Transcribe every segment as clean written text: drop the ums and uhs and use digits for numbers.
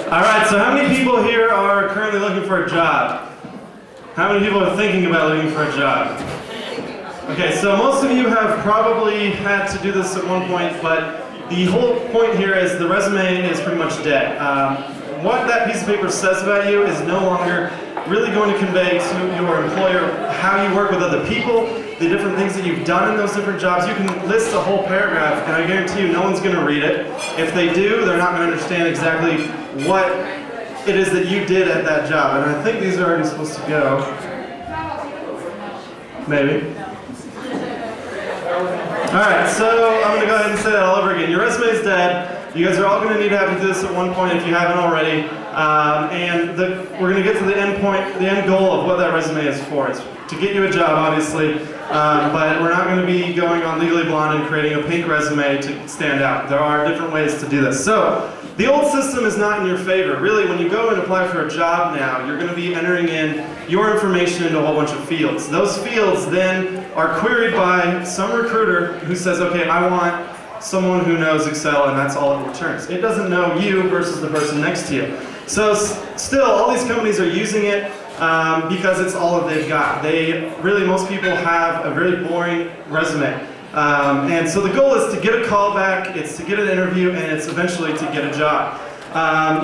All right, so how many people here are currently looking for a job? How many people are thinking about looking for a job? Okay, so most of you have probably had to do this at one point, but the whole point here is the resume is pretty much dead. What that piece of paper says about you is no longer really going to convey to your employer how you work with other people, the different things that you've done in those different jobs. You can list a whole paragraph, and I guarantee you no one's going to read it. If they do, they're not going to understand exactly what it is that you did at that job. And I think these are already supposed to go. Maybe. Alright, so I'm going to go ahead and say that all over again. Your resume is dead. You guys are all going to need to have to do this at one point if you haven't already. We're going to get to the end point, the end goal of what that resume is for. It's to get you a job, obviously, but we're not going to be going on Legally Blonde and creating a pink resume to stand out. There are different ways to do this. So, the old system is not in your favor. Really, when you go and apply for a job now, you're going to be entering in your information into a whole bunch of fields. Those fields then are queried by some recruiter who says, okay, I want someone who knows Excel, and that's all it returns. It doesn't know you versus the person next to you. So still, all these companies are using it because it's all that they've got. Most people have a very boring resume. And so the goal is to get a call back, it's to get an interview, and it's eventually to get a job.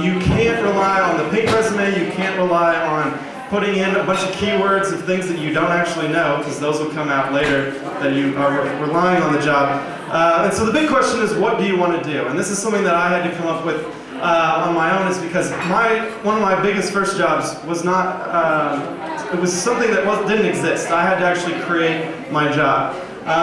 You can't rely on the pink resume, you can't rely on putting in a bunch of keywords of things that you don't actually know, because those will come out later that you are relying on the job. And so the big question is, what do you want to do? And this is something that I had to come up with on my own, is because one of my biggest first jobs was not, it was something that didn't exist. I had to actually create my job.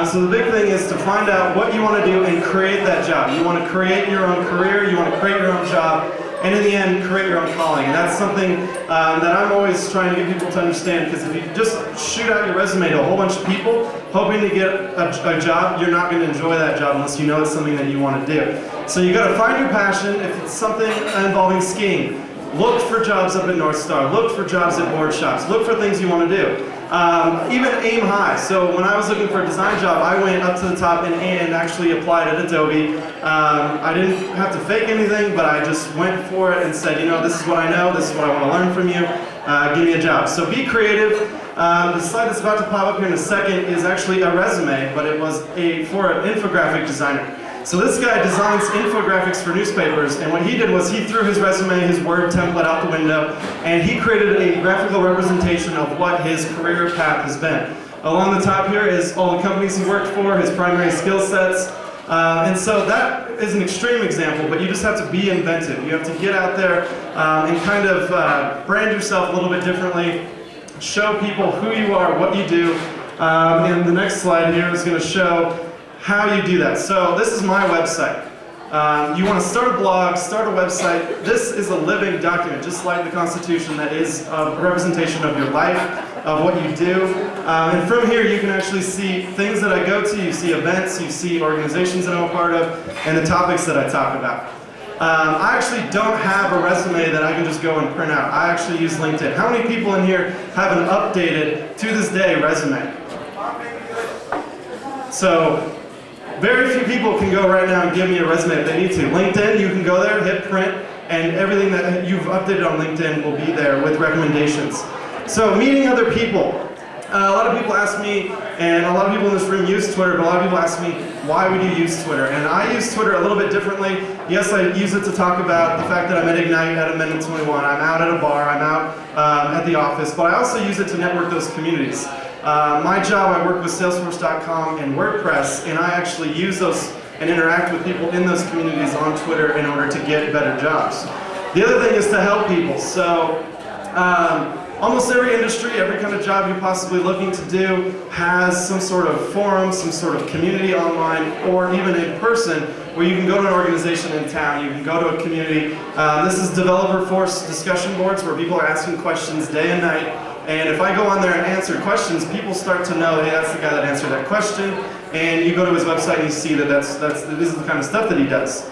So the big thing is to find out what you want to do and create that job. You want to create your own career, you want to create your own job, and in the end, create your own calling. And that's something that I'm always trying to get people to understand, because if you just shoot out your resume to a whole bunch of people, hoping to get a job, you're not going to enjoy that job unless you know it's something that you want to do. So you got to find your passion. If it's something involving skiing, look for jobs up at North Star, look for jobs at board shops, look for things you want to do. Even aim high. So when I was looking for a design job, I went up to the top and actually applied at Adobe. I didn't have to fake anything, but I just went for it and said, you know, this is what I know, this is what I want to learn from you, give me a job. So be creative. The slide that's about to pop up here in a second is actually a resume, but it was for an infographic designer. So this guy designs infographics for newspapers, and what he did was he threw his resume, his Word template out the window, and he created a graphical representation of what his career path has been. Along the top here is all the companies he worked for, his primary skill sets, and so that is an extreme example, but you just have to be inventive. You have to get out there and kind of brand yourself a little bit differently, show people who you are, what you do, and the next slide here is going to show how you do that. So this is my website. You want to start a blog, start a website. This is a living document, just like the Constitution, that is a representation of your life, of what you do. And from here you can actually see things that I go to, you see events, you see organizations that I'm a part of, and the topics that I talk about. I actually don't have a resume that I can just go and print out. I actually use LinkedIn. How many people in here have an updated, to this day, resume? So, very few people can go right now and give me a resume if they need to. LinkedIn, you can go there, hit print, and everything that you've updated on LinkedIn will be there with recommendations. So meeting other people. A lot of people ask me, and a lot of people in this room use Twitter, but a lot of people ask me, why would you use Twitter? And I use Twitter a little bit differently. Yes, I use it to talk about the fact that I'm at Ignite at Amendment 21. I'm out at a bar, I'm out at the office, but I also use it to network those communities. My job, I work with Salesforce.com and WordPress, and I actually use those and interact with people in those communities on Twitter in order to get better jobs. The other thing is to help people. So almost every industry, every kind of job you're possibly looking to do has some sort of forum, some sort of community online, or even in person, where you can go to an organization in town, you can go to a community. This is developer force discussion boards where people are asking questions day and night. And if I go on there and answer questions, people start to know, hey, that's the guy that answered that question. And you go to his website and you see that this is the kind of stuff that he does.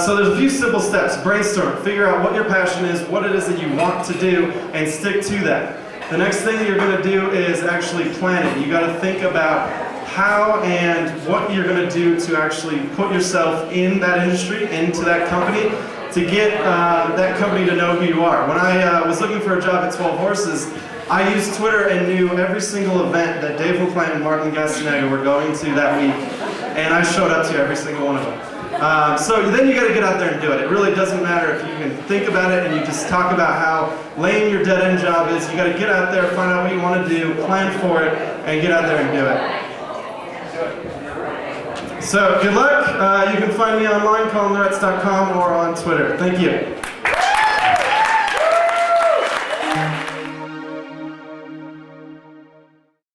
So there's a few simple steps. Brainstorm. Figure out what your passion is, what it is that you want to do, and stick to that. The next thing that you're going to do is actually plan it. You got to think about how and what you're going to do to actually put yourself in that industry, into that company, to get that company to know who you are. When I was looking for a job at 12 Horses, I used Twitter and knew every single event that Dave LaPlante and Martin Gastineau were going to that week, and I showed up to every single one of them. So then you got to get out there and do it. It really doesn't matter if you can think about it and you just talk about how lame your dead-end job is. You got to get out there, find out what you want to do, plan for it, and get out there and do it. So good luck. You can find me online, colinlorets.com, or on Twitter. Thank you.